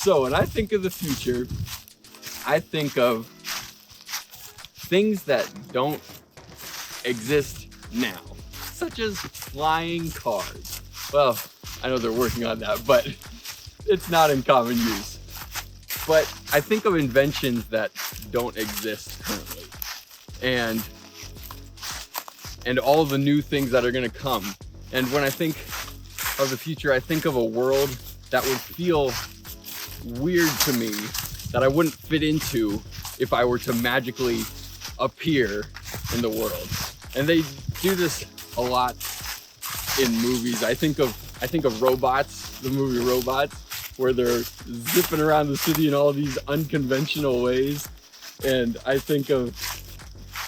So when I think of the future, I think of things that don't exist now, such as flying cars. Well, I know they're working on that, but it's not in common use. But I think of inventions that don't exist currently, and all the new things that are gonna come. And when I think of the future, I think of a world that would feel weird to me, that I wouldn't fit into if I were to magically appear in the world. And they do this a lot in movies. I think of Robots, the movie Robots, where they're zipping around the city in all these unconventional ways. And I think of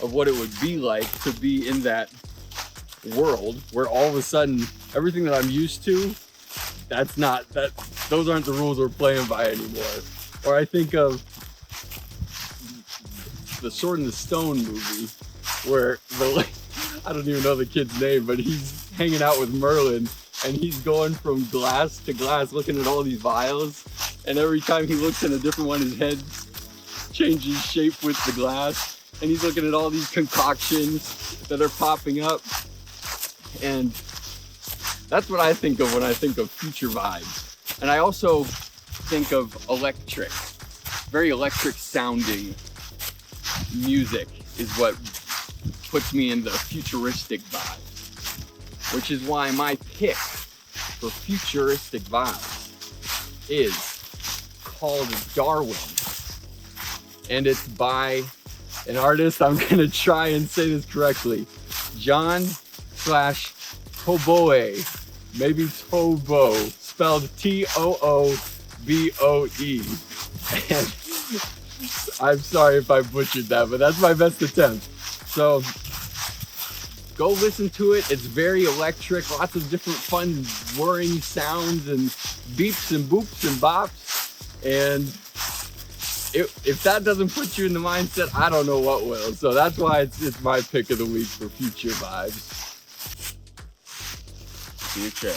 what it would be like to be in that world where all of a sudden everything that I'm used to, those aren't the rules we're playing by anymore. Or I think of the Sword and the Stone movie, where I don't even know the kid's name, but he's hanging out with Merlin, and he's going from glass to glass looking at all these vials, and every time he looks in a different one, his head changes shape with the glass, and he's looking at all these concoctions that are popping up. And that's what I think of when I think of future vibes. And I also think of electric, very electric sounding music is what puts me in the futuristic vibe, which is why my pick for futuristic vibes is called Darwin. And it's by an artist, I'm gonna try and say this correctly, John Tooboe, maybe Tobo, spelled Tooboe. And I'm sorry if I butchered that, but that's my best attempt. So go listen to it. It's very electric, lots of different fun whirring sounds and beeps and boops and bops. And if that doesn't put you in the mindset, I don't know what will. So that's why it's my pick of the week for future vibes. Future.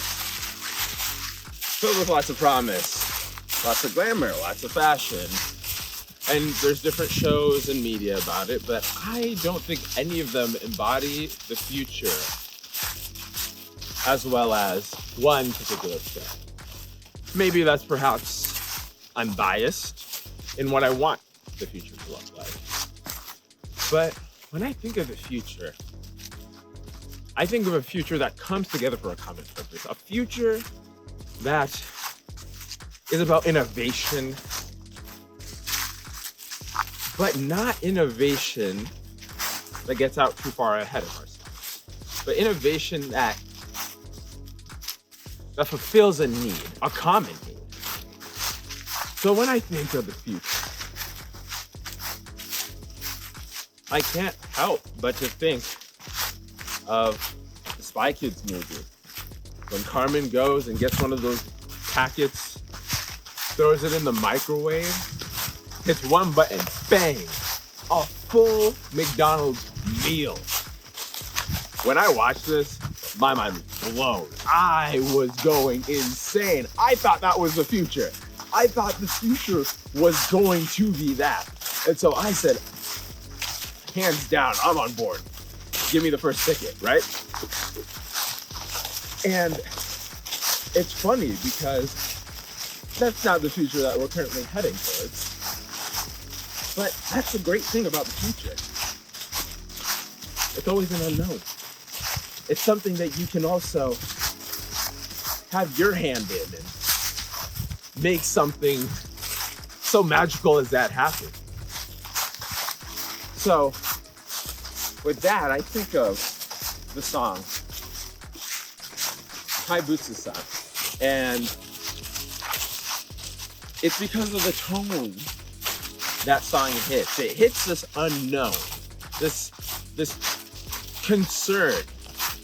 Filled with lots of promise, lots of glamour, lots of fashion. And there's different shows and media about it, but I don't think any of them embody the future as well as one particular show. Maybe that's perhaps I'm biased in what I want the future to look like. But when I think of the future, I think of a future that comes together for a common purpose. A future that is about innovation, but not innovation that gets out too far ahead of ourselves, but innovation that fulfills a need, a common need. So when I think of the future, I can't help but to think of the Spy Kids movie. When Carmen goes and gets one of those packets, throws it in the microwave, hits one button, bang, a full McDonald's meal. When I watched this, my mind was blown. I was going insane. I thought that was the future. I thought the future was going to be that. And so I said, hands down, I'm on board. Give me the first ticket, right? And it's funny because that's not the future that we're currently heading towards. But that's the great thing about the future. It's always an unknown. It's something that you can also have your hand in and make something so magical as that happen. So with that, I think of the song Hayabusa-san, and it's because of the tone that song hits. It hits this unknown, this concern.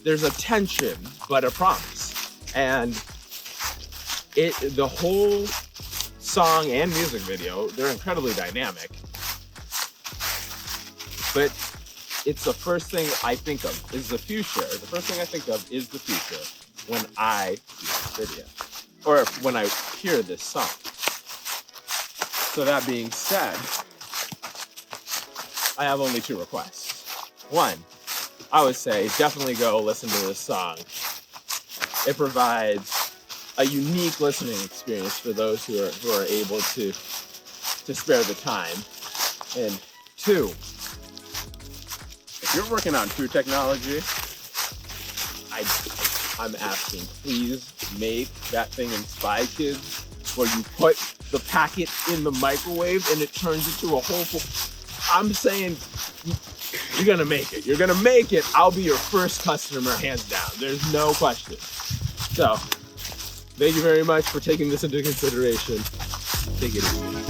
There's a tension, but a promise. And the whole song and music video, they're incredibly dynamic. But it's the first thing I think of is the future. The first thing I think of is the future when I see this video, or when I hear this song. So that being said, I have only 2 requests. One, I would say definitely go listen to this song. It provides a unique listening experience for those who are able to spare the time. And 2, if you're working on True Technology, I'm asking, please make that thing in Spy Kids where you put the packet in the microwave and it turns into a whole. I'm saying you're gonna make it. You're gonna make it. I'll be your first customer, hands down. There's no question. So, thank you very much for taking this into consideration. Take it easy.